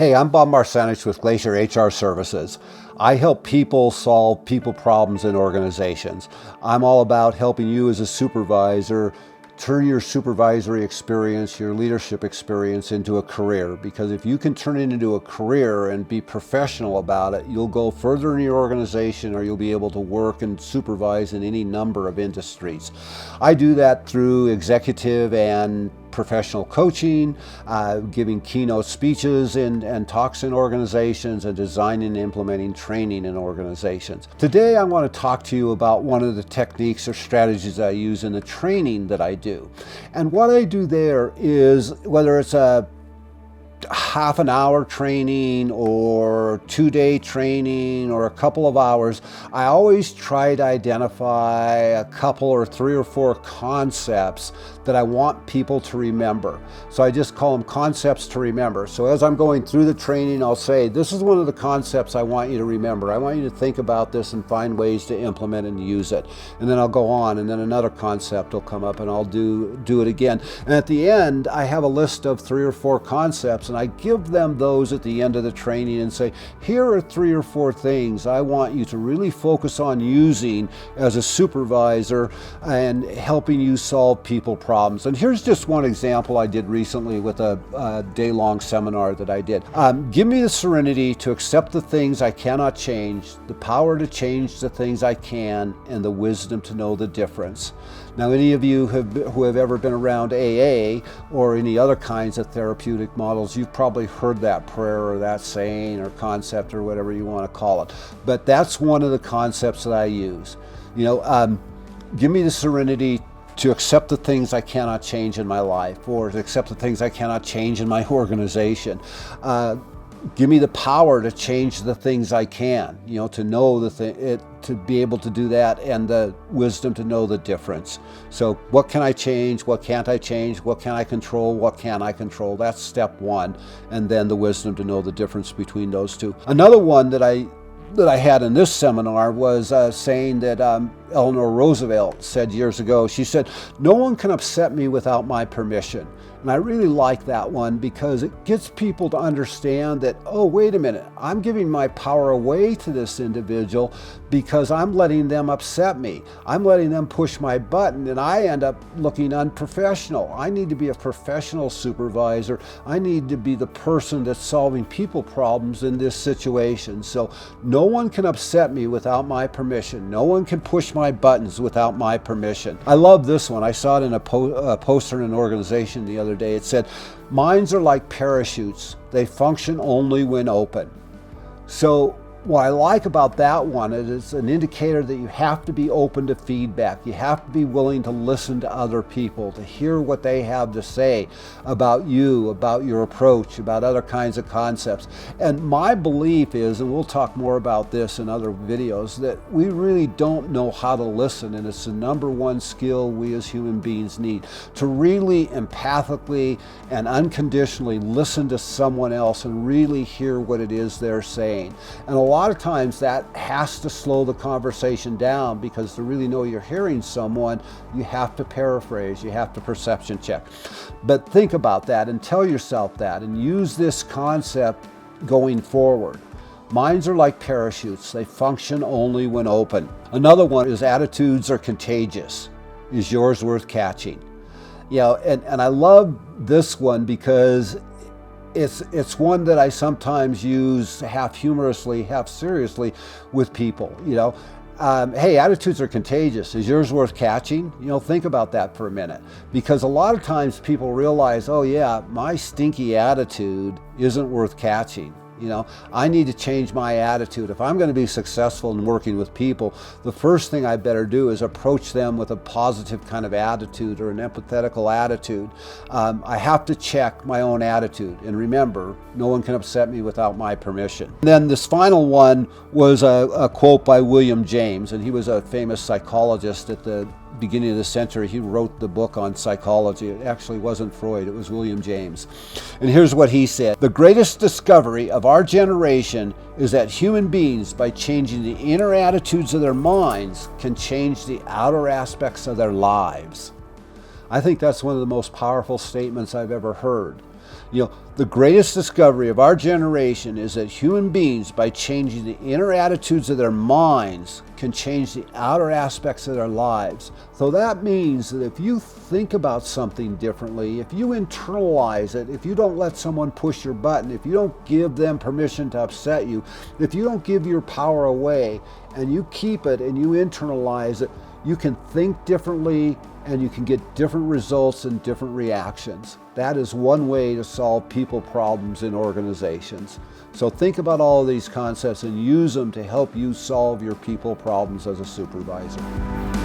Hey, I'm Bob Marsanich with Glacier HR Services. I help people solve people problems in organizations. I'm all about helping you as a supervisor turn your supervisory experience, your leadership experience into a career. Because if you can turn it into a career and be professional about it, you'll go further in your organization, or you'll be able to work and supervise in any number of industries. I do that through executive and professional coaching, giving keynote speeches and talks in organizations, and designing and implementing training in organizations. Today I want to talk to you about one of the techniques or strategies I use in the training that I do. And what I do there is, whether it's a half an hour training or 2-day training or a couple of hours, I always try to identify a couple or 3 or 4 concepts that I want people to remember. So I just call them concepts to remember. So as I'm going through the training, I'll say, this is one of the concepts I want you to remember. I want you to think about this and find ways to implement and use it. And then I'll go on, and then another concept will come up, and I'll do it again. And at the end, I have a list of 3 or 4 concepts, and I give them those at the end of the training and say, here are 3 or 4 things I want you to really focus on using as a supervisor and helping you solve people problems. And here's just one example I did recently with a day-long seminar that I did. Give me the serenity to accept the things I cannot change, the power to change the things I can, and the wisdom to know the difference. Now, any of you who have ever been around AA or any other kinds of therapeutic models, you've probably heard that prayer or that saying or concept or whatever you want to call it. But that's one of the concepts that I use. Give me the serenity to accept the things I cannot change in my life, or to accept the things I cannot change in my organization. Give me the power to change the things I can, to know to be able to do that, and the wisdom to know the difference. So what can I change? What can't I change? What can I control? What can't I control? That's step 1. And then the wisdom to know the difference between those two. Another one that I had in this seminar was saying that Eleanor Roosevelt said years ago. She said, no one can upset me without my permission. And I really like that one, because it gets people to understand that, oh, wait a minute, I'm giving my power away to this individual because I'm letting them upset me. I'm letting them push my button, and I end up looking unprofessional. I need to be a professional supervisor. I need to be the person that's solving people problems in this situation. So no one can upset me without my permission. No one can push my buttons without my permission. I love this one. I saw it in a poster in an organization the other day. It said, minds are like parachutes. They function only when open. So what I like about that one is it's an indicator that you have to be open to feedback. You have to be willing to listen to other people, to hear what they have to say about you, about your approach, about other kinds of concepts. And my belief is, and we'll talk more about this in other videos, that we really don't know how to listen, and it's the number one skill we as human beings need, to really empathically and unconditionally listen to someone else and really hear what it is they're saying. And a lot of times that has to slow the conversation down, because to really know you're hearing someone, you have to paraphrase, you have to perception check. But think about that and tell yourself that, and use this concept going forward. Minds are like parachutes. They function only when open. Another one is attitudes are contagious. Is yours worth catching? And I love this one because it's one that I sometimes use half humorously, half seriously with people. Hey, attitudes are contagious. Is yours worth catching? Think about that for a minute, because a lot of times people realize, oh yeah, my stinky attitude isn't worth catching. I need to change my attitude. If I'm going to be successful in working with people, the first thing I better do is approach them with a positive kind of attitude, or an empathetical attitude. I have to check my own attitude. And remember, no one can upset me without my permission. And then this final one was a quote by William James, and he was a famous psychologist at the beginning of the century. He wrote the book on psychology. It actually wasn't Freud, it was William James. And here's what he said: the greatest discovery of our generation is that human beings, by changing the inner attitudes of their minds, can change the outer aspects of their lives. I think that's one of the most powerful statements I've ever heard. The greatest discovery of our generation is that human beings, by changing the inner attitudes of their minds, can change the outer aspects of their lives. So that means that if you think about something differently, if you internalize it, if you don't let someone push your button, if you don't give them permission to upset you, if you don't give your power away and you keep it and you internalize it, you can think differently and you can get different results and different reactions. That is one way to solve people problems in organizations. So think about all of these concepts and use them to help you solve your people problems as a supervisor.